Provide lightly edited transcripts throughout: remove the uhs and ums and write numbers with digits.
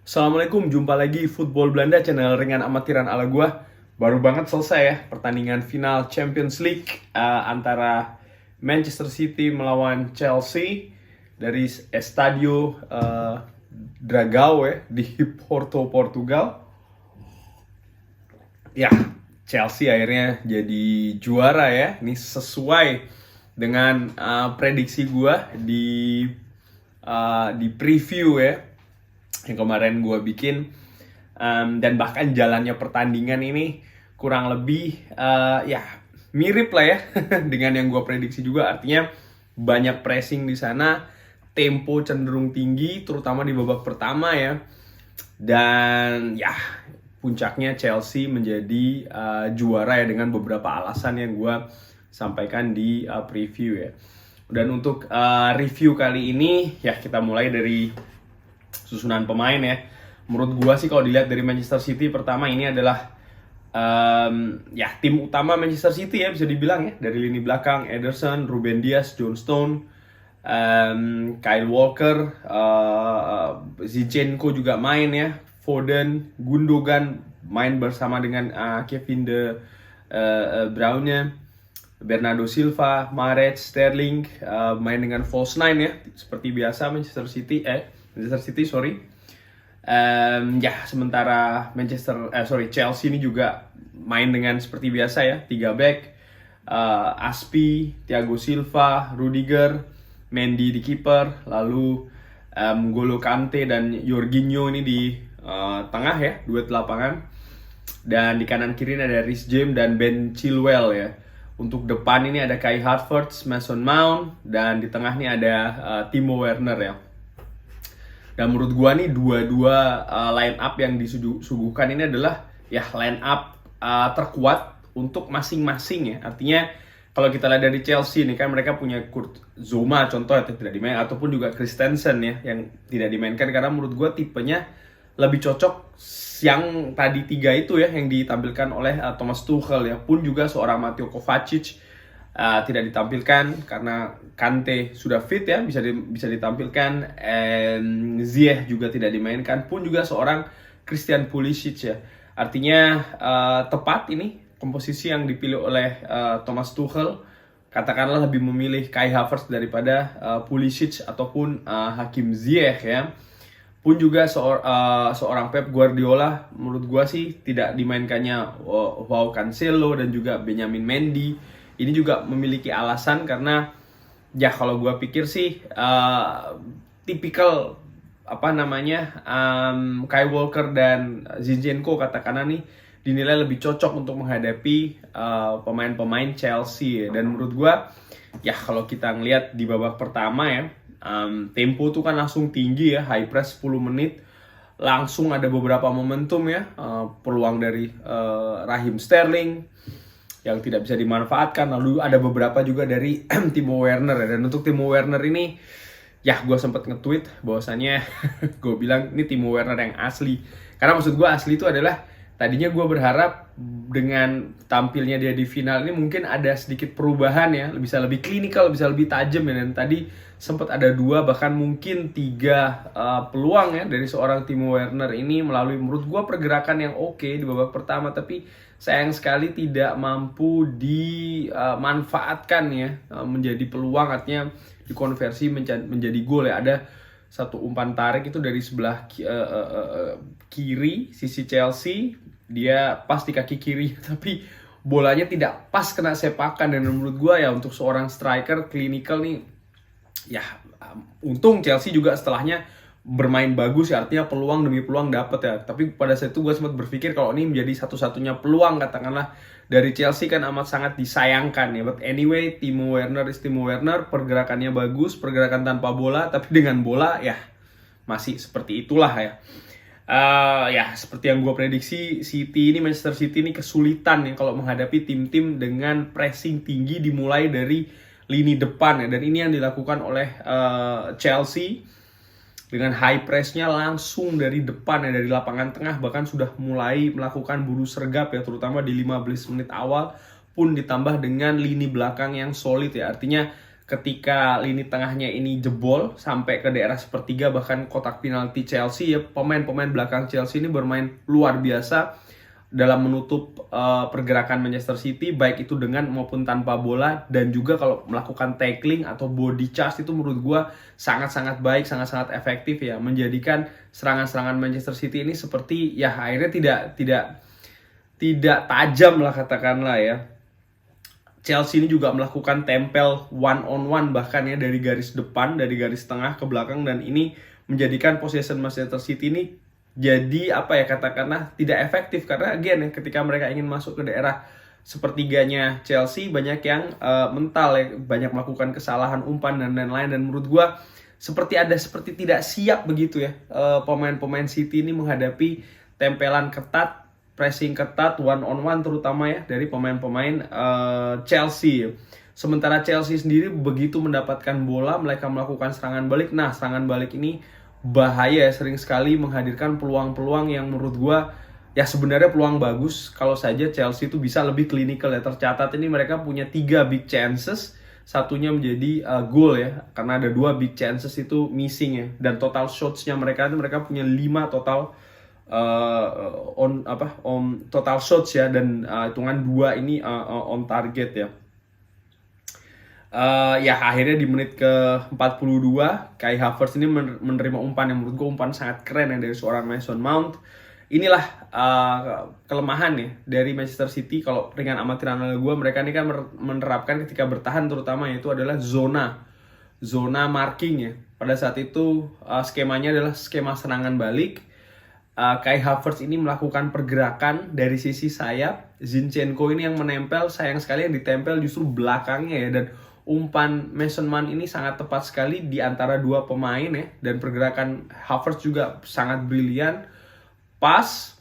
Assalamualaikum, jumpa lagi Football Belanda, channel ringan amatiran ala gua. Baru banget selesai ya pertandingan final Champions League antara Manchester City melawan Chelsea dari Estadio Dragao ya di Porto, Portugal. Ya, Chelsea akhirnya jadi juara ya. Ini sesuai dengan prediksi gua di preview ya yang kemarin gue bikin, dan bahkan jalannya pertandingan ini kurang lebih ya mirip lah ya dengan yang gue prediksi juga. Artinya banyak pressing di sana, tempo cenderung tinggi terutama di babak pertama ya, dan ya puncaknya Chelsea menjadi juara ya dengan beberapa alasan yang gue sampaikan di preview ya. Dan untuk review kali ini ya kita mulai dari susunan pemain ya. Menurut gua sih kalau dilihat dari Manchester City, pertama ini adalah ya tim utama Manchester City ya bisa dibilang ya. Dari lini belakang Ederson, Ruben Dias, John Stone, Kyle Walker, Zinchenko juga main ya, Foden, Gundogan main bersama dengan Kevin De Bruyne, Bernardo Silva, Mahrez, Sterling main dengan false nine ya seperti biasa Manchester City. Ya sementara Chelsea ini juga main dengan seperti biasa ya, 3 back, Aspi, Thiago Silva, Rudiger, Mendy di kiper, lalu N'Golo Kante dan Jorginho ini di tengah ya, duet lapangan, dan di kanan kiri ada Reece James dan Ben Chilwell ya. Untuk depan ini ada Kai Havertz, Mason Mount, dan di tengah ini ada Timo Werner ya. Dan menurut gua nih dua-dua line up yang disuguhkan ini adalah ya line up terkuat untuk masing-masing ya. Artinya kalau kita lihat dari Chelsea nih kan mereka punya Kurt Zouma contoh yang tidak dimain, ataupun juga Christensen ya yang tidak dimainkan karena menurut gua tipenya lebih cocok yang tadi 3 itu ya yang ditampilkan oleh Thomas Tuchel ya. Pun juga seorang Mateo Kovacic tidak ditampilkan karena Kante sudah fit ya, bisa ditampilkan, Ziyech juga tidak dimainkan, pun juga seorang Christian Pulisic ya. Artinya tepat ini komposisi yang dipilih oleh Thomas Tuchel, katakanlah lebih memilih Kai Havertz daripada Pulisic ataupun Hakim Ziyech ya. Pun juga seorang Pep Guardiola menurut gua sih tidak dimainkannya Joao Cancelo dan juga Benjamin Mendy. Ini juga memiliki alasan karena ya kalau gue pikir sih tipikal Kyle Walker dan Zinchenko katakanlah nih dinilai lebih cocok untuk menghadapi pemain-pemain Chelsea. Dan menurut gue ya kalau kita ngelihat di babak pertama ya, tempo tuh kan langsung tinggi ya, high press 10 menit, langsung ada beberapa momentum ya, peluang dari Raheem Sterling yang tidak bisa dimanfaatkan, lalu ada beberapa juga dari Timo Werner ya. Dan untuk Timo Werner ini ya gue sempat nge-tweet bahwasannya gue bilang ini Timo Werner yang asli, karena maksud gue asli itu adalah tadinya gue berharap dengan tampilnya dia di final ini mungkin ada sedikit perubahan ya, bisa lebih klinikal, bisa lebih tajam ya. Dan tadi sempat ada 2 bahkan mungkin 3 peluang ya dari seorang Timo Werner ini melalui menurut gue pergerakan yang oke di babak pertama, tapi sayang sekali tidak mampu dimanfaatkan ya menjadi peluang, artinya dikonversi menjadi gol ya. Ada satu umpan tarik itu dari sebelah kiri sisi Chelsea, dia pas di kaki kiri tapi bolanya tidak pas kena sepakan. Dan menurut gue ya untuk seorang striker klinikal nih ya, untung Chelsea juga setelahnya bermain bagus ya, artinya peluang demi peluang dapat ya. Tapi pada saat itu gue sempat berpikir kalau ini menjadi satu-satunya peluang katakanlah dari Chelsea kan amat sangat disayangkan ya. But anyway, Timo Werner is Timo Werner, pergerakannya bagus, pergerakan tanpa bola, tapi dengan bola ya masih seperti itulah ya. Ya seperti yang gue prediksi, Manchester City ini kesulitan ya kalau menghadapi tim-tim dengan pressing tinggi dimulai dari lini depan ya. Dan ini yang dilakukan oleh Chelsea dengan high pressnya langsung dari depan ya, dari lapangan tengah, bahkan sudah mulai melakukan buru sergap ya, terutama di 15 menit awal, pun ditambah dengan lini belakang yang solid ya. Artinya ketika lini tengahnya ini jebol sampai ke daerah sepertiga bahkan kotak penalti Chelsea ya, pemain-pemain belakang Chelsea ini bermain luar biasa dalam menutup pergerakan Manchester City, baik itu dengan maupun tanpa bola, dan juga kalau melakukan tackling atau body charge itu menurut gue sangat-sangat baik, sangat-sangat efektif ya, menjadikan serangan-serangan Manchester City ini seperti ya akhirnya tidak tajam lah katakanlah ya. Chelsea ini juga melakukan tempel one on one bahkan ya dari garis depan, dari garis tengah ke belakang, dan ini menjadikan possession Manchester City ini jadi apa ya katakanlah tidak efektif karena again ya ketika mereka ingin masuk ke daerah sepertiganya Chelsea banyak yang mental ya, banyak melakukan kesalahan umpan dan lain-lain, dan menurut gua seperti tidak siap begitu ya pemain-pemain City ini menghadapi tempelan ketat, pressing ketat one on one terutama ya dari pemain-pemain Chelsea. Sementara Chelsea sendiri begitu mendapatkan bola mereka melakukan serangan balik. Nah, serangan balik ini bahaya, sering sekali menghadirkan peluang-peluang yang menurut gua ya sebenarnya peluang bagus kalau saja Chelsea itu bisa lebih klinikal ya. Tercatat ini mereka punya 3 big chances, satunya menjadi goal ya, karena ada 2 big chances itu missing ya, dan total shots-nya mereka punya 5 total total shots ya, dan hitungan 2 ini on target ya. Ya akhirnya di menit ke 42 Kai Havertz ini menerima umpan yang menurut gue umpan sangat keren ya dari seorang Mason Mount. Inilah kelemahan ya dari Manchester City kalau dengan amatiran gue, mereka ini kan menerapkan ketika bertahan terutama yaitu adalah zona marking ya. Pada saat itu skemanya adalah skema serangan balik. Kai Havertz ini melakukan pergerakan dari sisi sayap, Zinchenko ini yang menempel, sayang sekali yang ditempel justru belakangnya ya, dan umpan Mason Mount ini sangat tepat sekali di antara 2 pemain ya, dan pergerakan Havertz juga sangat brilian. Pas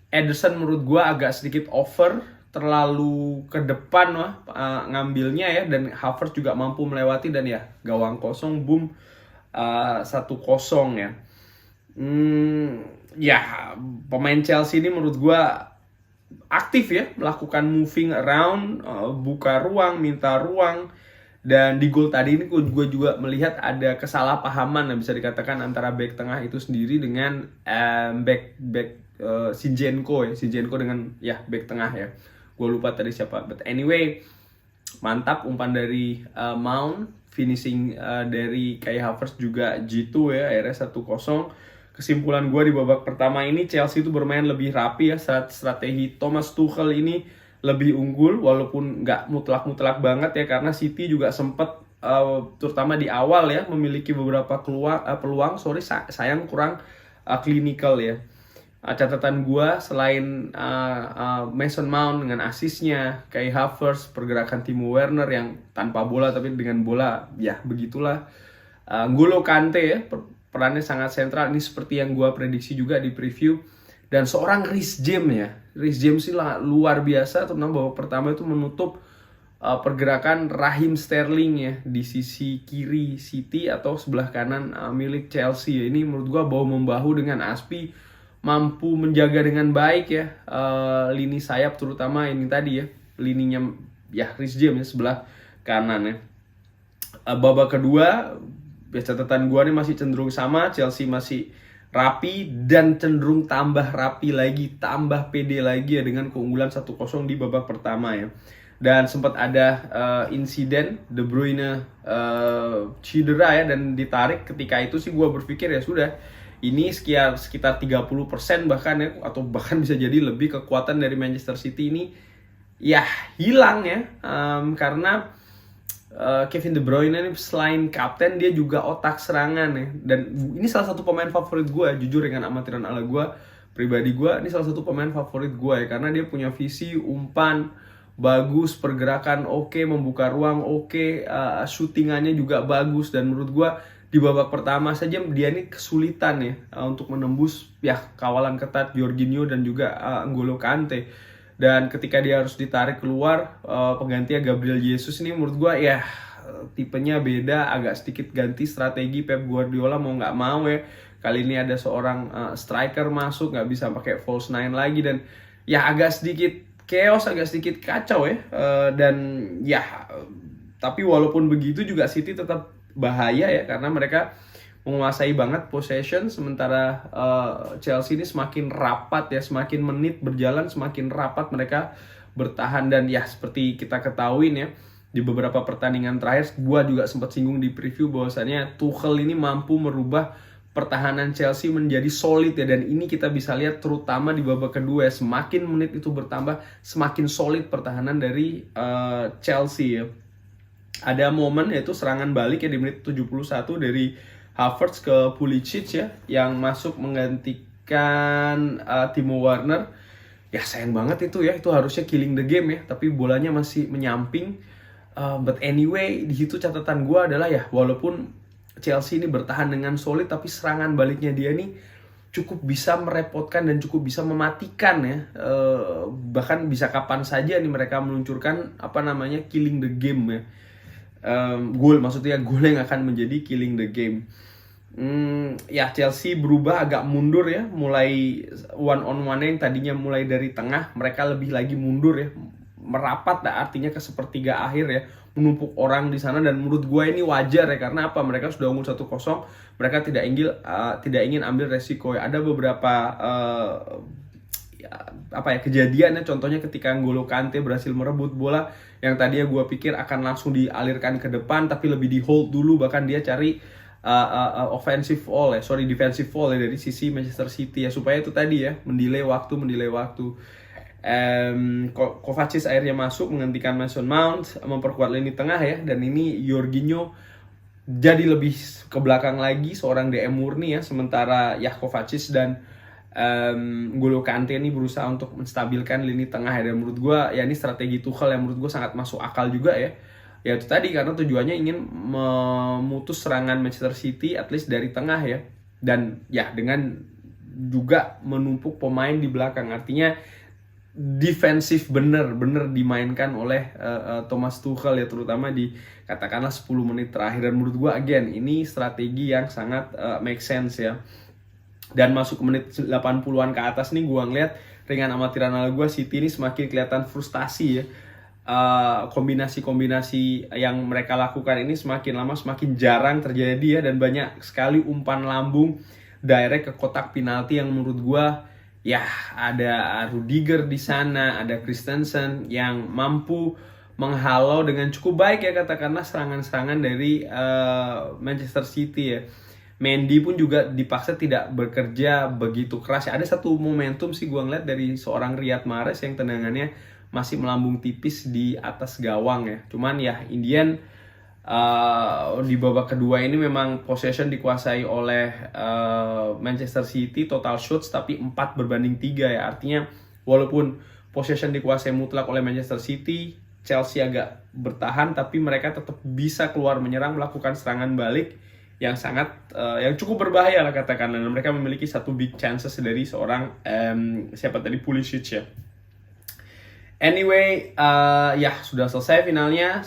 Ederson menurut gua agak sedikit over, terlalu ke depan ngambilnya ya, dan Havertz juga mampu melewati, dan ya gawang kosong, boom, 1-0 ya. Ya pemain Chelsea ini menurut gua aktif ya, melakukan moving around, buka ruang, minta ruang. Dan di gol tadi ini gue juga melihat ada kesalahpahaman bisa dikatakan antara back tengah itu sendiri dengan back Zinchenko ya, Zinchenko dengan ya back tengah ya. Gue lupa tadi siapa. But anyway, mantap umpan dari Mount, finishing dari Kai Havertz juga G2 ya, akhirnya 1-0. Kesimpulan gue di babak pertama ini Chelsea itu bermain lebih rapi ya, saat strategi Thomas Tuchel ini lebih unggul walaupun nggak mutlak banget ya, karena City juga sempat terutama di awal ya memiliki beberapa peluang, sayang kurang klinikal ya. Catatan gua selain Mason Mount dengan asisnya, Kai Havertz, pergerakan Timo Werner yang tanpa bola tapi dengan bola ya begitulah. N'Golo Kante ya perannya sangat sentral, ini seperti yang gua prediksi juga di preview. Dan seorang Reece James ya, Reece James sih luar biasa, terutama babak pertama itu menutup pergerakan Raheem Sterling ya di sisi kiri City atau sebelah kanan milik Chelsea ya. Ini menurut gua bahu-membahu dengan Azpi, mampu menjaga dengan baik ya lini sayap, terutama ini tadi ya lininya ya Reece James ya, sebelah kanan ya. Babak kedua ya catatan gua nih masih cenderung sama, Chelsea masih rapi dan cenderung tambah rapi lagi, tambah pede lagi ya dengan keunggulan 1-0 di babak pertama ya. Dan sempat ada insiden De Bruyne cedera ya dan ditarik. Ketika itu sih gue berpikir ya sudah, ini sekitar 30% bahkan ya, atau bahkan bisa jadi lebih kekuatan dari Manchester City ini ya hilang ya, karena Kevin De Bruyne ini selain kapten dia juga otak serangan ya, dan ini salah satu pemain favorit gue jujur dengan amatiran ala gue pribadi, gue ini salah satu pemain favorit gue ya, karena dia punya visi umpan bagus, pergerakan oke, membuka ruang oke, shootingannya juga bagus, dan menurut gue di babak pertama saja dia ini kesulitan ya untuk menembus ya kawalan ketat Jorginho dan juga N'Golo Kante. Dan ketika dia harus ditarik keluar, penggantinya Gabriel Jesus ini menurut gue ya tipenya beda, agak sedikit ganti strategi Pep Guardiola mau nggak mau ya. Kali ini ada seorang striker masuk, nggak bisa pakai false nine lagi, dan ya agak sedikit chaos, agak sedikit kacau ya. Dan ya Tapi walaupun begitu juga City tetap bahaya ya, karena mereka menguasai banget possession, sementara Chelsea ini semakin rapat ya, semakin menit berjalan semakin rapat mereka bertahan. Dan ya seperti kita ketahui ya, di beberapa pertandingan terakhir gua juga sempat singgung di preview bahwasannya Tuchel ini mampu merubah pertahanan Chelsea menjadi solid ya, dan ini kita bisa lihat terutama di babak kedua ya, semakin menit itu bertambah semakin solid pertahanan dari Chelsea ya. Ada momen yaitu serangan balik ya di menit 71 dari Havertz ke Pulisic ya, yang masuk menggantikan Timo Werner. Ya sayang banget itu ya, itu harusnya killing the game ya, tapi bolanya masih menyamping. But anyway, di situ catatan gue adalah ya, walaupun Chelsea ini bertahan dengan solid, tapi serangan baliknya dia nih cukup bisa merepotkan dan cukup bisa mematikan ya. Bahkan bisa kapan saja nih mereka meluncurkan killing the game ya. Gol, maksudnya gol yang akan menjadi killing the game. Ya Chelsea berubah agak mundur ya, mulai one on one yang tadinya mulai dari tengah, mereka lebih lagi mundur ya, merapat artinya ke sepertiga akhir ya, menumpuk orang di sana. Dan menurut gue ini wajar ya, karena apa, mereka sudah unggul 1-0, mereka tidak ingin ambil resiko ya. Ada beberapa kejadiannya, contohnya ketika N'Golo Kante berhasil merebut bola yang tadinya gue pikir akan langsung dialirkan ke depan, tapi lebih di hold dulu, bahkan dia cari defensive foul ya dari sisi Manchester City ya, supaya itu tadi ya, mendelay waktu. Kovacic akhirnya masuk menggantikan Mason Mount, memperkuat lini tengah ya, dan ini Jorginho jadi lebih ke belakang lagi, seorang DM murni ya, sementara ya Kovacic dan N'Golo Kante ini berusaha untuk menstabilkan lini tengah ya. Dan menurut gue ya ini strategi Tuchel yang menurut gue sangat masuk akal juga ya. Ya itu tadi, karena tujuannya ingin memutus serangan Manchester City at least dari tengah ya, dan ya dengan juga menumpuk pemain di belakang, artinya defensif bener-bener dimainkan oleh Thomas Tuchel ya, terutama di katakanlah 10 menit terakhir. Dan menurut gue again ini strategi yang sangat make sense ya. Dan masuk ke menit 80-an ke atas nih, gue ngeliat ringan amatiran ala gue, City ini semakin kelihatan frustasi ya. Kombinasi-kombinasi yang mereka lakukan ini semakin lama semakin jarang terjadi ya, dan banyak sekali umpan lambung direct ke kotak penalti yang menurut gue ya, ada Rudiger di sana, ada Christensen yang mampu menghalau dengan cukup baik ya, katakanlah serangan-serangan dari Manchester City ya. Mendy pun juga dipaksa tidak bekerja begitu keras ya. Ada satu momentum sih gue ngeliat dari seorang Riyad Mahrez yang tendangannya masih melambung tipis di atas gawang ya. Cuman ya Indian di babak kedua ini memang possession dikuasai oleh Manchester City, total shots tapi 4-3 ya. Artinya walaupun possession dikuasai mutlak oleh Manchester City, Chelsea agak bertahan, tapi mereka tetap bisa keluar menyerang, melakukan serangan balik yang sangat yang cukup berbahaya lah katakanlah. Dan mereka memiliki satu big chances dari seorang Pulisic ya. Anyway, ya sudah selesai finalnya.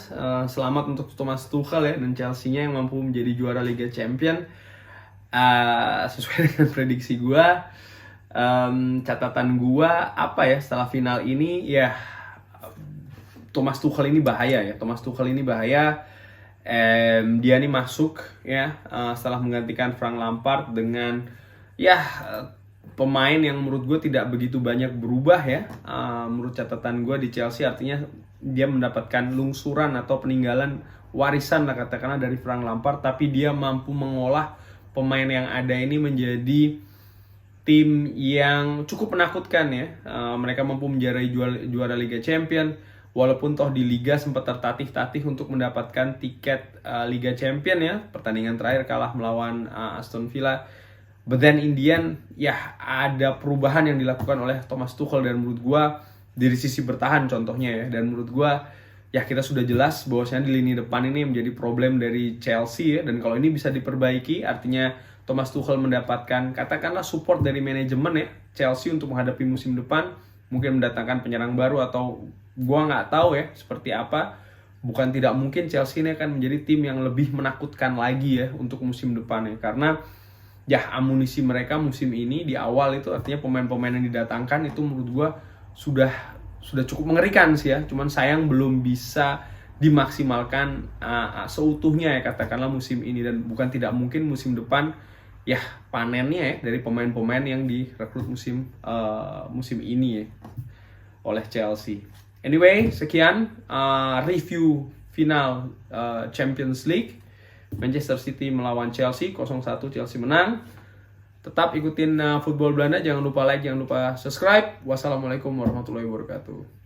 Selamat untuk Thomas Tuchel ya, dan Chelsea-nya yang mampu menjadi juara Liga Champion. Sesuai dengan prediksi gue, catatan gue setelah final ini ya, Thomas Tuchel ini bahaya ya. Dia ini masuk ya setelah menggantikan Frank Lampard dengan ya pemain yang menurut gue tidak begitu banyak berubah ya. Menurut catatan gue di Chelsea, artinya dia mendapatkan lungsuran atau peninggalan warisan lah katakanlah dari Frank Lampard, tapi dia mampu mengolah pemain yang ada ini menjadi tim yang cukup menakutkan ya. Mereka mampu menjarai juara Liga Champion, walaupun toh di Liga sempat tertatih-tatih untuk mendapatkan tiket Liga Champion ya. Pertandingan terakhir kalah melawan Aston Villa. But then Indian ya ada perubahan yang dilakukan oleh Thomas Tuchel, dan menurut gue dari sisi bertahan contohnya ya. Dan menurut gue ya kita sudah jelas bahwasanya di lini depan ini menjadi problem dari Chelsea ya. Dan kalau ini bisa diperbaiki, artinya Thomas Tuchel mendapatkan katakanlah support dari manajemen ya Chelsea untuk menghadapi musim depan, mungkin mendatangkan penyerang baru atau gua nggak tahu ya seperti apa. Bukan tidak mungkin Chelsea ini akan menjadi tim yang lebih menakutkan lagi ya untuk musim depan ya, karena ya amunisi mereka musim ini di awal itu, artinya pemain-pemain yang didatangkan itu menurut gua sudah cukup mengerikan sih ya. Cuman sayang belum bisa dimaksimalkan seutuhnya ya katakanlah musim ini, dan bukan tidak mungkin musim depan ya panennya ya dari pemain-pemain yang direkrut musim ini ya oleh Chelsea. Anyway, sekian review final Champions League. Manchester City melawan Chelsea 0-1, Chelsea menang. Tetap ikutin Football Belanda, jangan lupa like, jangan lupa subscribe. Wassalamualaikum warahmatullahi wabarakatuh.